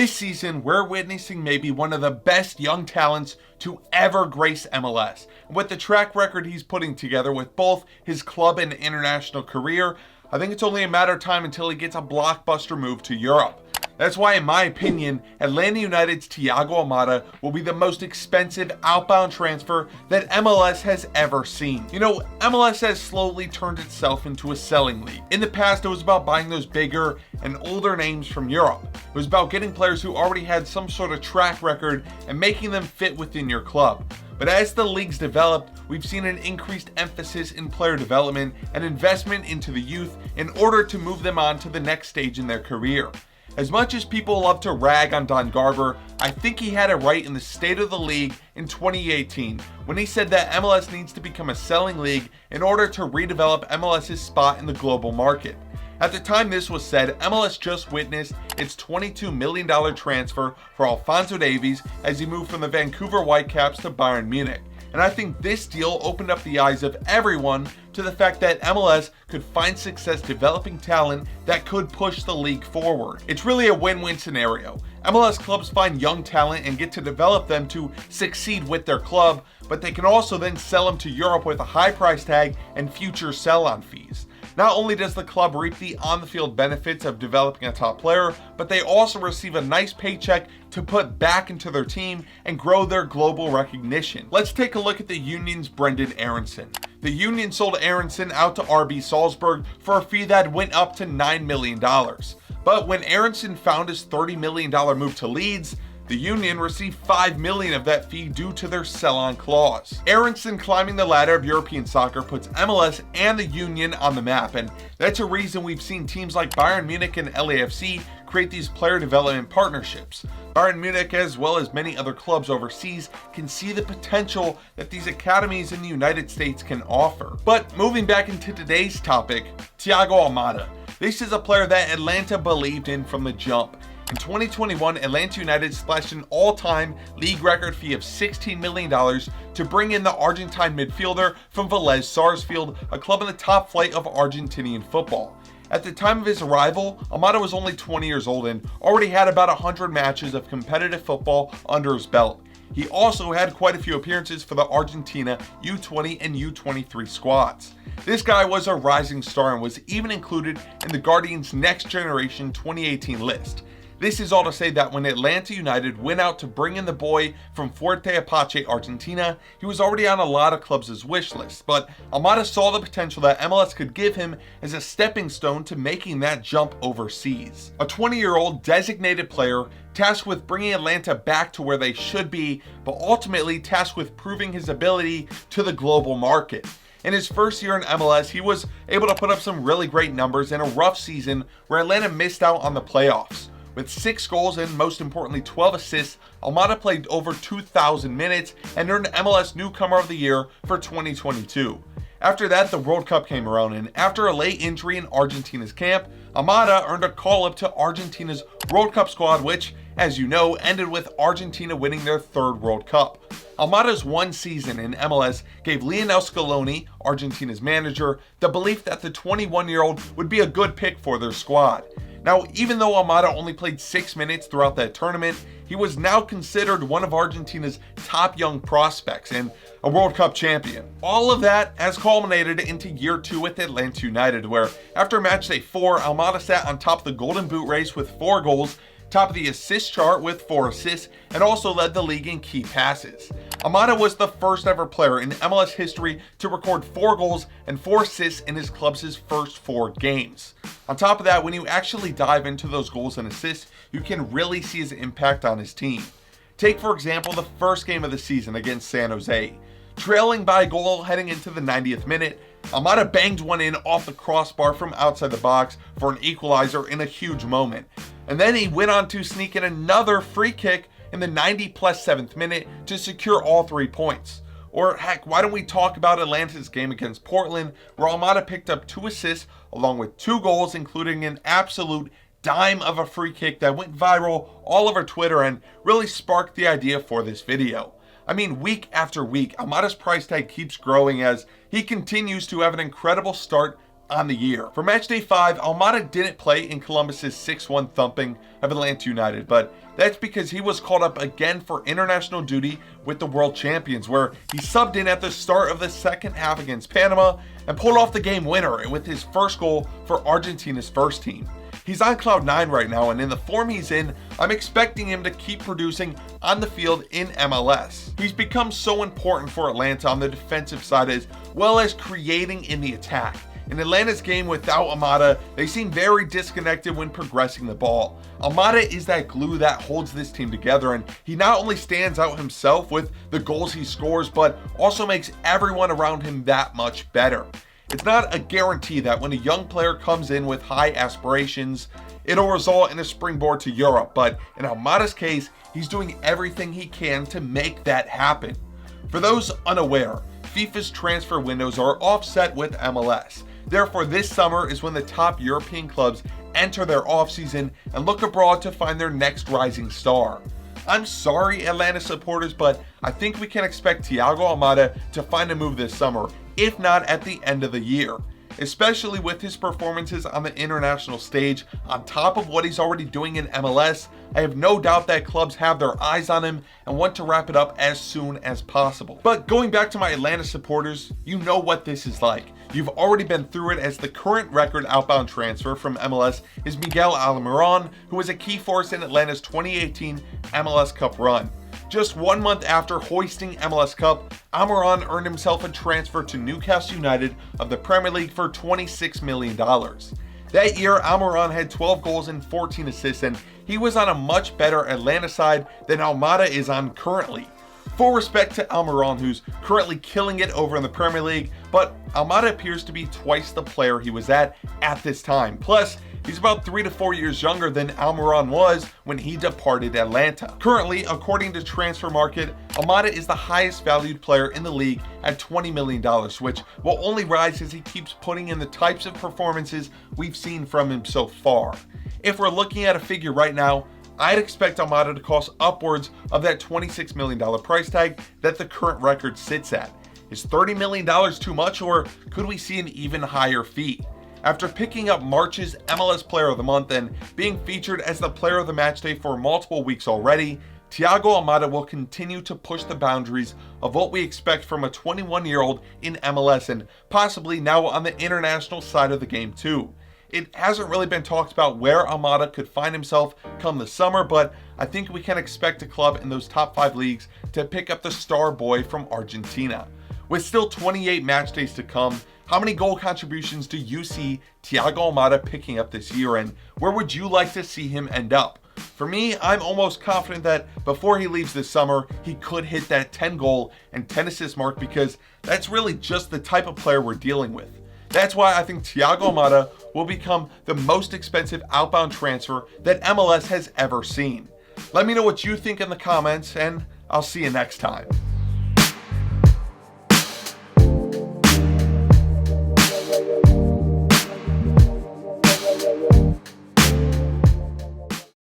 This season, we're witnessing maybe one of the best young talents to ever grace MLS. And with the track record he's putting together with both his club and international career, I think it's only a matter of time until he gets a blockbuster move to Europe. That's why, in my opinion, Atlanta United's Thiago Almada will be the most expensive outbound transfer that MLS has ever seen. You know, MLS has slowly turned itself into a selling league. In the past, it was about buying those bigger and older names from Europe. It was about getting players who already had some sort of track record and making them fit within your club. But as the league's developed, we've seen an increased emphasis in player development and investment into the youth in order to move them on to the next stage in their career. As much as people love to rag on Don Garber, I think he had it right in the State of the League in 2018 when he said that MLS needs to become a selling league in order to redevelop MLS's spot in the global market. At the time this was said, MLS just witnessed its $22 million transfer for Alphonso Davies as he moved from the Vancouver Whitecaps to Bayern Munich. And I think this deal opened up the eyes of everyone to the fact that MLS could find success developing talent that could push the league forward. It's really a win-win scenario. MLS clubs find young talent and get to develop them to succeed with their club, but they can also then sell them to Europe with a high price tag and future sell-on fees. Not only does the club reap the on-the-field benefits of developing a top player, but they also receive a nice paycheck to put back into their team and grow their global recognition. Let's take a look at the Union's Brenden Aaronson. The Union sold Aaronson out to RB Salzburg for a fee that went up to $9 million. But when Aaronson found his $30 million move to Leeds, the Union received $5 million of that fee due to their sell-on clause. Aaronson climbing the ladder of European soccer puts MLS and the Union on the map, and that's a reason we've seen teams like Bayern Munich and LAFC create these player development partnerships. Bayern Munich, as well as many other clubs overseas, can see the potential that these academies in the United States can offer. But moving back into today's topic, Thiago Almada. This is a player that Atlanta believed in from the jump. In 2021, Atlanta United splashed an all-time league record fee of $16 million to bring in the Argentine midfielder from Vélez Sarsfield, a club in the top flight of Argentinian football. At the time of his arrival, Almada was only 20 years old and already had about 100 matches of competitive football under his belt. He also had quite a few appearances for the Argentina U20 and U23 squads. This guy was a rising star and was even included in the Guardian's Next Generation 2018 list. This is all to say that when Atlanta United went out to bring in the boy from Fuerte Apache, Argentina, he was already on a lot of clubs' wish lists, but Almada saw the potential that MLS could give him as a stepping stone to making that jump overseas. A 20-year-old designated player tasked with bringing Atlanta back to where they should be, but ultimately tasked with proving his ability to the global market. In his first year in MLS, he was able to put up some really great numbers in a rough season where Atlanta missed out on the playoffs. With 6 goals and, most importantly, 12 assists, Almada played over 2,000 minutes and earned MLS Newcomer of the Year for 2022. After that, the World Cup came around, and after a late injury in Argentina's camp, Almada earned a call-up to Argentina's World Cup squad, which, as you know, ended with Argentina winning their 3rd World Cup. Almada's one season in MLS gave Lionel Scaloni, Argentina's manager, the belief that the 21-year-old would be a good pick for their squad. Now, even though Almada only played 6 minutes throughout that tournament, he was now considered one of Argentina's top young prospects and a World Cup champion. All of that has culminated into year 2 with Atlanta United, where after match day 4, Almada sat on top of the Golden Boot race with 4 goals, top of the assist chart with 4 assists, and also led the league in key passes. Almada was the first ever player in MLS history to record 4 goals and 4 assists in his club's first 4 games. On top of that, when you actually dive into those goals and assists, you can really see his impact on his team. Take, for example, the first game of the season against San Jose. Trailing by a goal heading into the 90th minute, Almada banged one in off the crossbar from outside the box for an equalizer in a huge moment. And then he went on to sneak in another free kick in the 90+7th minute to secure all 3 points. Or heck, why don't we talk about Atlanta's game against Portland, where Almada picked up 2 assists along with 2 goals, including an absolute dime of a free kick that went viral all over Twitter and really sparked the idea for this video. I mean, week after week, Almada's price tag keeps growing as he continues to have an incredible start on the year. For matchday 5, Almada didn't play in Columbus's 6-1 thumping of Atlanta United, but that's because he was called up again for international duty with the world champions, where he subbed in at the start of the second half against Panama and pulled off the game winner with his first goal for Argentina's first team. He's on cloud 9 right now, and in the form he's in, I'm expecting him to keep producing on the field in MLS. He's become so important for Atlanta on the defensive side as well as creating in the attack. In Atlanta's game without Almada, they seem very disconnected when progressing the ball. Almada is that glue that holds this team together, and he not only stands out himself with the goals he scores, but also makes everyone around him that much better. It's not a guarantee that when a young player comes in with high aspirations, it'll result in a springboard to Europe, but in Almada's case, he's doing everything he can to make that happen. For those unaware, FIFA's transfer windows are offset with MLS. Therefore, this summer is when the top European clubs enter their offseason and look abroad to find their next rising star. I'm sorry, Atlanta supporters, but I think we can expect Thiago Almada to find a move this summer, if not at the end of the year. Especially with his performances on the international stage, on top of what he's already doing in MLS, I have no doubt that clubs have their eyes on him and want to wrap it up as soon as possible. But going back to my Atlanta supporters, you know what this is like. You've already been through it, as the current record outbound transfer from MLS is Miguel Almiron, who was a key force in Atlanta's 2018 MLS Cup run. Just 1 month after hoisting MLS Cup, Almiron earned himself a transfer to Newcastle United of the Premier League for $26 million. That year, Almiron had 12 goals and 14 assists, and he was on a much better Atlanta side than Almada is on currently. Full respect to Almiron, who's currently killing it over in the Premier League, but Almada appears to be twice the player he was at this time. Plus, he's about 3 to 4 years younger than Almiron was when he departed Atlanta. Currently, according to Transfer Market, Almada is the highest valued player in the league at $20 million, which will only rise as he keeps putting in the types of performances we've seen from him so far. If we're looking at a figure right now, I'd expect Almada to cost upwards of that $26 million price tag that the current record sits at. Is $30 million too much, or could we see an even higher fee? After picking up March's MLS Player of the Month and being featured as the Player of the Matchday for multiple weeks already, Thiago Almada will continue to push the boundaries of what we expect from a 21-year-old in MLS, and possibly now on the international side of the game too. It hasn't really been talked about where Almada could find himself come the summer, but I think we can expect a club in those top 5 leagues to pick up the star boy from Argentina. With still 28 match days to come, how many goal contributions do you see Thiago Almada picking up this year, and where would you like to see him end up? For me, I'm almost confident that before he leaves this summer, he could hit that 10 goal and 10 assist mark, because that's really just the type of player we're dealing with. That's why I think Thiago Almada will become the most expensive outbound transfer that MLS has ever seen. Let me know what you think in the comments, and I'll see you next time.